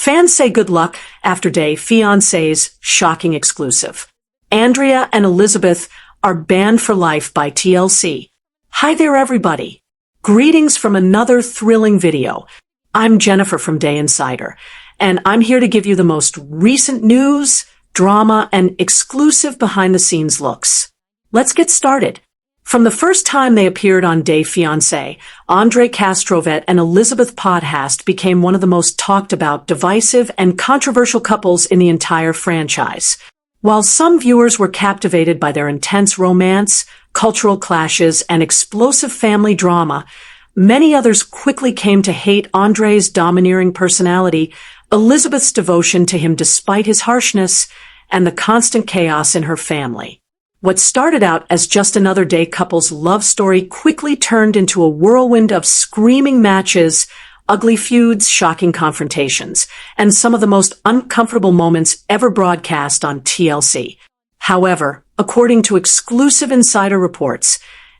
Fans say good luck after day Fiancé's shocking exclusive. Andrea and Elizabeth are banned for life by TLC. Hi there, everybody. Greetings from another thrilling video. I'm Jennifer from Day Insider, and I'm here to give you the most recent news, drama, and exclusive behind-the-scenes looks. Let's get started. From the first time they appeared on Day Fiancé, Andre Castrovet and Elizabeth Podhast became one of the most talked about, divisive, and controversial couples in the entire franchise. While some viewers were captivated by their intense romance, cultural clashes, and explosive family drama, many others quickly came to hate Andre's domineering personality, Elizabeth's devotion to him despite his harshness, and the constant chaos in her family. What started out as just another day couple's love story quickly turned into a whirlwind of screaming matches, ugly feuds, shocking confrontations, and some of the most uncomfortable moments ever broadcast on TLC. However, according to exclusive insider reports,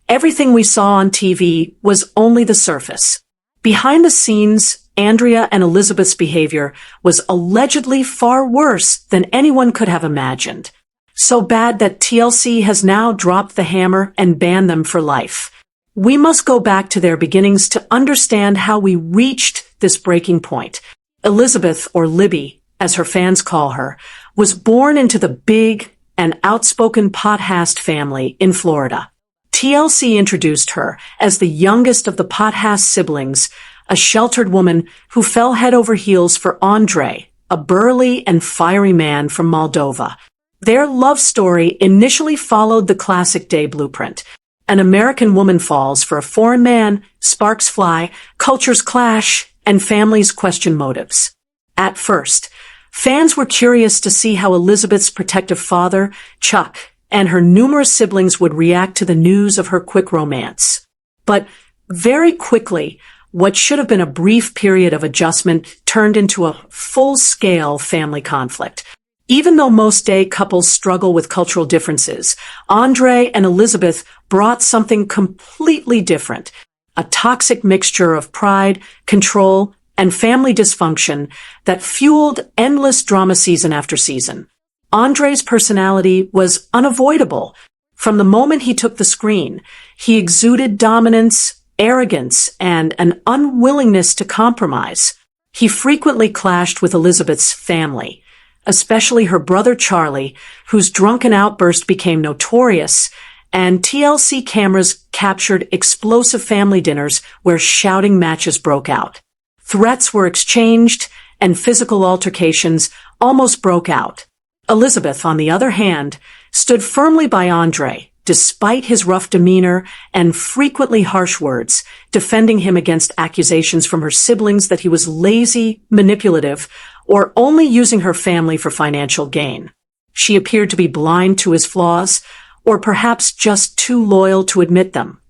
everything we saw on TV was only the surface. Behind the scenes, Andrea and Elizabeth's behavior was allegedly far worse than anyone could have imagined. So bad that TLC has now dropped the hammer and banned them for life. We must go back to their beginnings to understand how we reached this breaking point. Elizabeth, or Libby, as her fans call her, was born into the big and outspoken Podhast family in Florida. TLC introduced her as the youngest of the Podhast siblings, a sheltered woman who fell head over heels for Andre, a burly and fiery man from Moldova. Their love story initially followed the classic Day blueprint. An American woman falls for a foreign man, sparks fly, cultures clash, and families question motives. At first, fans were curious to see how Elizabeth's protective father, Chuck, and her numerous siblings would react to the news of her quick romance. But very quickly, what should have been a brief period of adjustment turned into a full-scale family conflict. Even though most Day couples struggle with cultural differences, Andre and Elizabeth brought something completely different, a toxic mixture of pride, control, and family dysfunction that fueled endless drama season after season. Andre's personality was unavoidable. From the moment he took the screen, he exuded dominance, arrogance, and an unwillingness to compromise. He frequently clashed with Elizabeth's family, especially her brother Charlie, whose drunken outburst became notorious, and TLC cameras captured explosive family dinners where shouting matches broke out. Threats were exchanged, and physical altercations almost broke out. Elizabeth, on the other hand, stood firmly by Andre, despite his rough demeanor and frequently harsh words, defending him against accusations from her siblings that he was lazy, manipulative, or only using her family for financial gain. She appeared to be blind to his flaws, or perhaps just too loyal to admit them.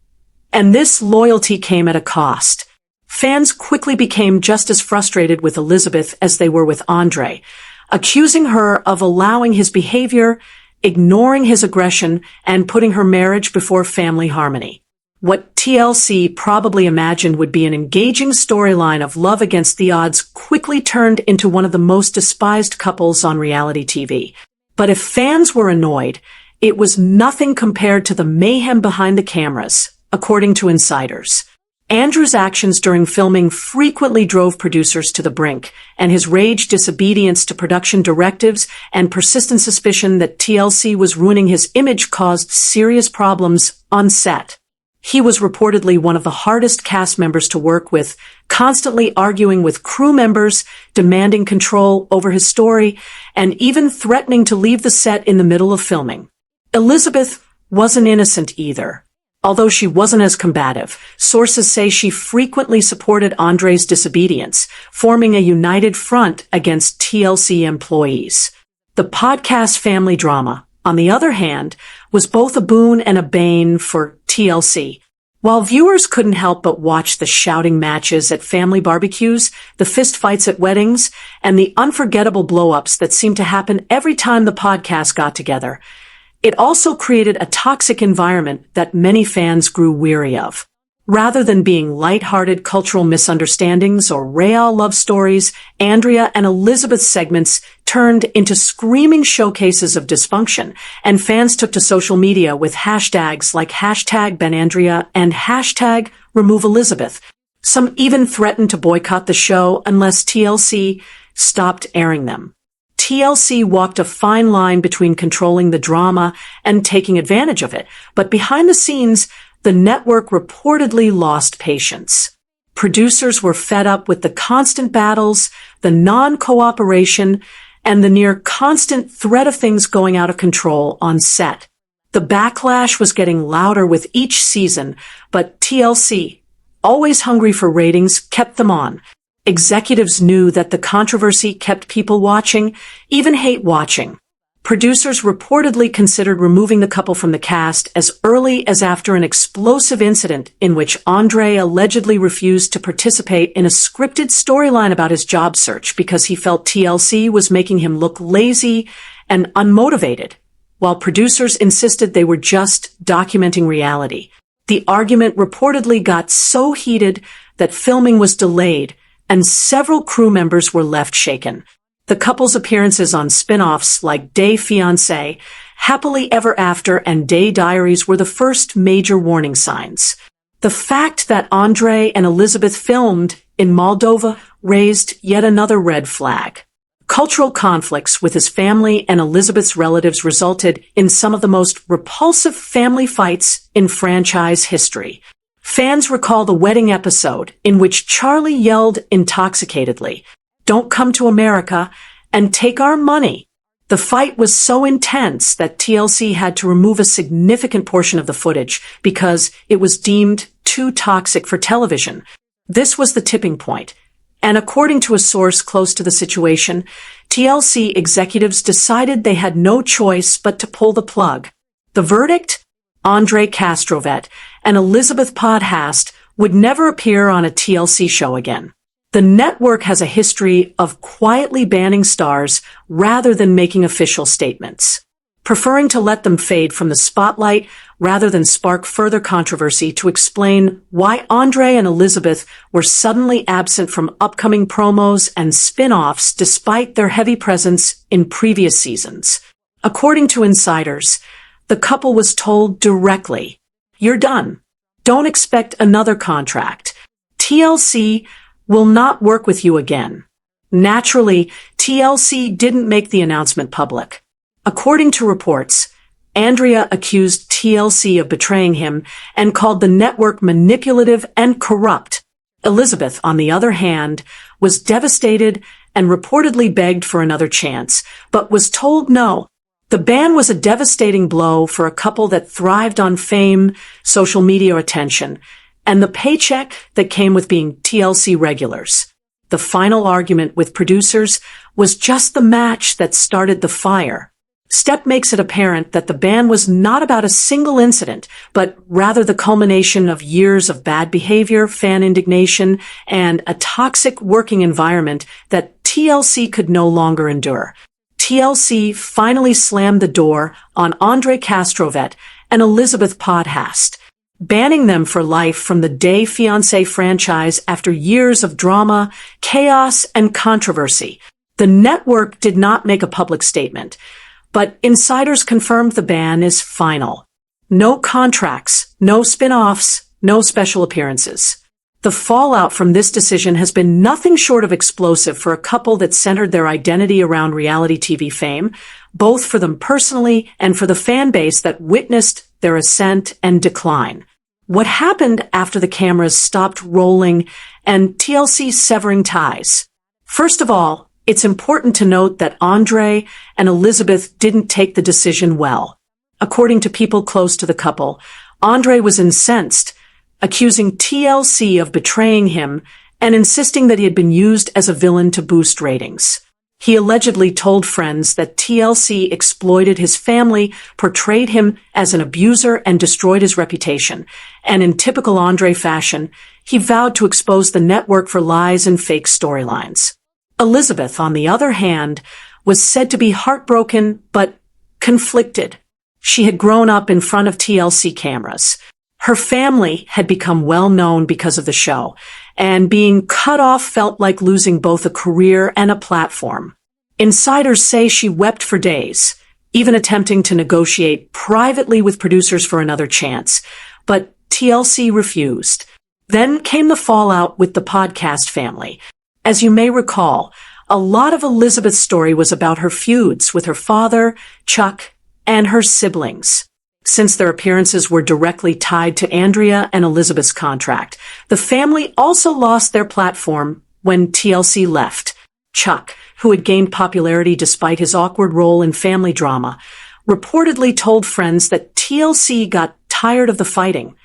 And this loyalty came at a cost. Fans quickly became just as frustrated with Elizabeth as they were with Andre, accusing her of allowing his behavior, ignoring his aggression, and putting her marriage before family harmony. What TLC probably imagined would be an engaging storyline of love against the odds quickly turned into one of the most despised couples on reality TV. But if fans were annoyed, it was nothing compared to the mayhem behind the cameras, according to insiders. Andrew's actions during filming frequently drove producers to the brink, and his rage, disobedience to production directives, and persistent suspicion that TLC was ruining his image caused serious problems on set. He was reportedly one of the hardest cast members to work with, constantly arguing with crew members, demanding control over his story, and even threatening to leave the set in the middle of filming. Elizabeth wasn't innocent either. Although she wasn't as combative, sources say she frequently supported Andre's disobedience, forming a united front against TLC employees. The podcast family drama, on the other hand, was both a boon and a bane for TLC. While viewers couldn't help but watch the shouting matches at family barbecues, the fistfights at weddings, and the unforgettable blow-ups that seemed to happen every time the podcast got together, it also created a toxic environment that many fans grew weary of. Rather than being light-hearted cultural misunderstandings or real love stories, Andrea and Elizabeth's segments turned into screaming showcases of dysfunction, and fans took to social media with hashtags like #BanAndrea and #RemoveElizabeth. Some even threatened to boycott the show unless TLC stopped airing them. TLC walked a fine line between controlling the drama and taking advantage of it, but behind the scenes, the network reportedly lost patience. Producers were fed up with the constant battles, the non-cooperation, and the near constant threat of things going out of control on set. The backlash was getting louder with each season, but TLC, always hungry for ratings, kept them on. Executives knew that the controversy kept people watching, even hate watching. Producers reportedly considered removing the couple from the cast as early as after an explosive incident in which Andre allegedly refused to participate in a scripted storyline about his job search because he felt TLC was making him look lazy and unmotivated, while producers insisted they were just documenting reality. The argument reportedly got so heated that filming was delayed and several crew members were left shaken. The couple's appearances on spin-offs like Day Fiancé, Happily Ever After, and Day Diaries were the first major warning signs. The fact that Andre and Elizabeth filmed in Moldova raised yet another red flag. Cultural conflicts with his family and Elizabeth's relatives resulted in some of the most repulsive family fights in franchise history. Fans recall the wedding episode in which Charlie yelled intoxicatedly, "Don't come to America and take our money." The fight was so intense that TLC had to remove a significant portion of the footage because it was deemed too toxic for television. This was the tipping point, and according to a source close to the situation, TLC executives decided they had no choice but to pull the plug. The verdict? Andre Castrovet and Elizabeth Podhast would never appear on a TLC show again. The network has a history of quietly banning stars rather than making official statements, preferring to let them fade from the spotlight rather than spark further controversy to explain why Andre and Elizabeth were suddenly absent from upcoming promos and spin-offs despite their heavy presence in previous seasons. According to insiders, the couple was told directly, "You're done. Don't expect another contract. TLC will not work with you again." Naturally, TLC didn't make the announcement public. According to reports, Andrea accused TLC of betraying him and called the network manipulative and corrupt. Elizabeth, on the other hand, was devastated and reportedly begged for another chance, but was told no. The ban was a devastating blow for a couple that thrived on fame, social media attention, and the paycheck that came with being TLC regulars. The final argument with producers was just the match that started the fire. Step makes it apparent that the ban was not about a single incident, but rather the culmination of years of bad behavior, fan indignation, and a toxic working environment that TLC could no longer endure. TLC finally slammed the door on Andre Castrovet and Elizabeth Podhast, banning them for life from the Day Fiancé franchise after years of drama, chaos, and controversy. The network did not make a public statement, but insiders confirmed the ban is final. No contracts, no spin-offs, no special appearances. The fallout from this decision has been nothing short of explosive for a couple that centered their identity around reality TV fame, both for them personally and for the fan base that witnessed their ascent and decline. What happened after the cameras stopped rolling and TLC severing ties? First of all, it's important to note that Andre and Elizabeth didn't take the decision well. According to people close to the couple, Andre was incensed, accusing TLC of betraying him and insisting that he had been used as a villain to boost ratings. He allegedly told friends that TLC exploited his family, portrayed him as an abuser, and destroyed his reputation. And in typical Andre fashion, he vowed to expose the network for lies and fake storylines. Elizabeth, on the other hand, was said to be heartbroken but conflicted. She had grown up in front of TLC cameras. Her family had become well known because of the show, and being cut off felt like losing both a career and a platform. Insiders say she wept for days, even attempting to negotiate privately with producers for another chance, but TLC refused. Then came the fallout with the podcast family. As you may recall, a lot of Elizabeth's story was about her feuds with her father, Chuck, and her siblings. Since their appearances were directly tied to Andrea and Elizabeth's contract, the family also lost their platform when TLC left. Chuck, who had gained popularity despite his awkward role in family drama, reportedly told friends that TLC got tired of the fighting,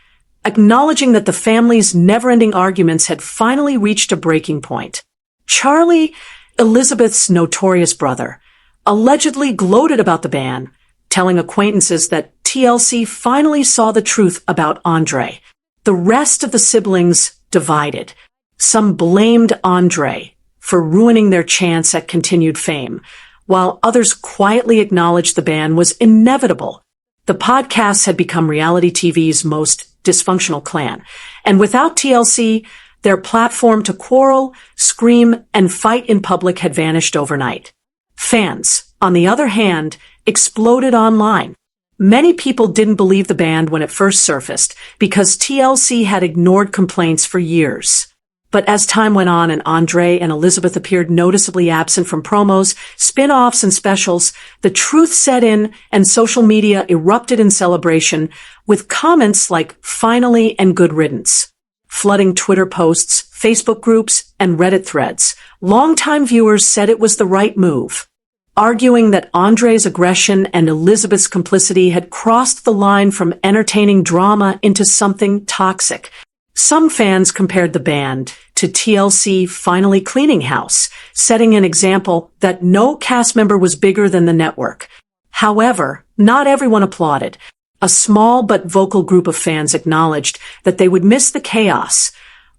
acknowledging that the family's never-ending arguments had finally reached a breaking point. Charlie, Elizabeth's notorious brother, allegedly gloated about the ban, telling acquaintances that TLC finally saw the truth about Andre. The rest of the siblings divided. Some blamed Andre for ruining their chance at continued fame, while others quietly acknowledged the ban was inevitable. The podcasts had become reality TV's most dysfunctional clan, and without TLC, their platform to quarrel, scream, and fight in public had vanished overnight. Fans, on the other hand, exploded online. Many people didn't believe the ban when it first surfaced because TLC had ignored complaints for years. But as time went on and Andre and Elizabeth appeared noticeably absent from promos, spin-offs, and specials, the truth set in and social media erupted in celebration with comments like "finally" and "good riddance," flooding Twitter posts, Facebook groups, and Reddit threads. Longtime viewers said it was the right move, arguing that Andre's aggression and Elizabeth's complicity had crossed the line from entertaining drama into something toxic. Some fans compared the ban to TLC finally cleaning house, setting an example that no cast member was bigger than the network. However, not everyone applauded. A small but vocal group of fans acknowledged that they would miss the chaos,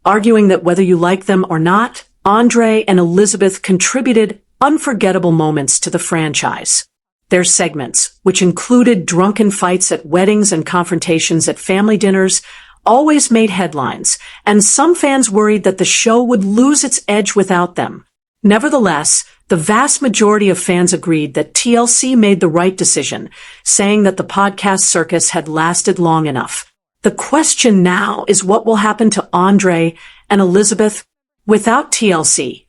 arguing that whether you like them or not, Andre and Elizabeth contributed unforgettable moments to the franchise. Their segments, which included drunken fights at weddings and confrontations at family dinners, always made headlines, and some fans worried that the show would lose its edge without them. Nevertheless, the vast majority of fans agreed that TLC made the right decision, saying that the podcast circus had lasted long enough. The question now is what will happen to Andre and Elizabeth without TLC.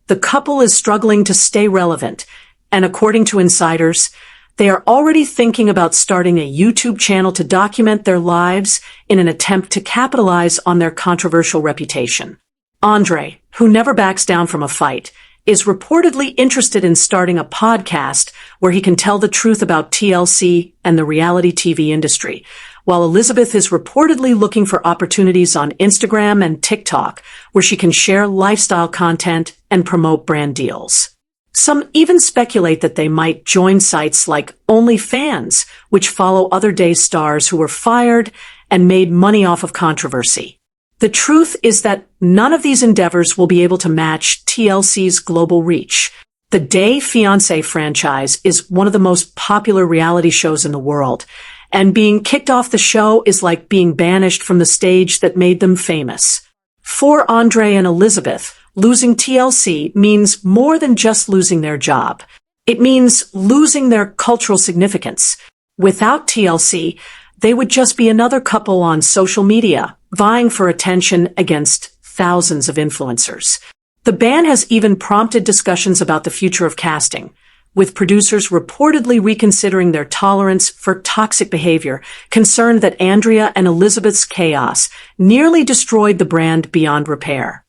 The couple is struggling to stay relevant, and according to insiders, they are already thinking about starting a YouTube channel to document their lives in an attempt to capitalize on their controversial reputation. Andre, who never backs down from a fight, is reportedly interested in starting a podcast where he can tell the truth about TLC and the reality TV industry, while Elizabeth is reportedly looking for opportunities on Instagram and TikTok where she can share lifestyle content and promote brand deals. Some even speculate that they might join sites like OnlyFans, which follow other day stars who were fired and made money off of controversy. The truth is that none of these endeavors will be able to match TLC's global reach. The Day Fiancé franchise is one of the most popular reality shows in the world, and being kicked off the show is like being banished from the stage that made them famous. For Andre and Elizabeth, losing TLC means more than just losing their job. It means losing their cultural significance. Without TLC, they would just be another couple on social media, vying for attention against thousands of influencers. The ban has even prompted discussions about the future of casting, with producers reportedly reconsidering their tolerance for toxic behavior, concerned that Andrea and Elizabeth's chaos nearly destroyed the brand beyond repair.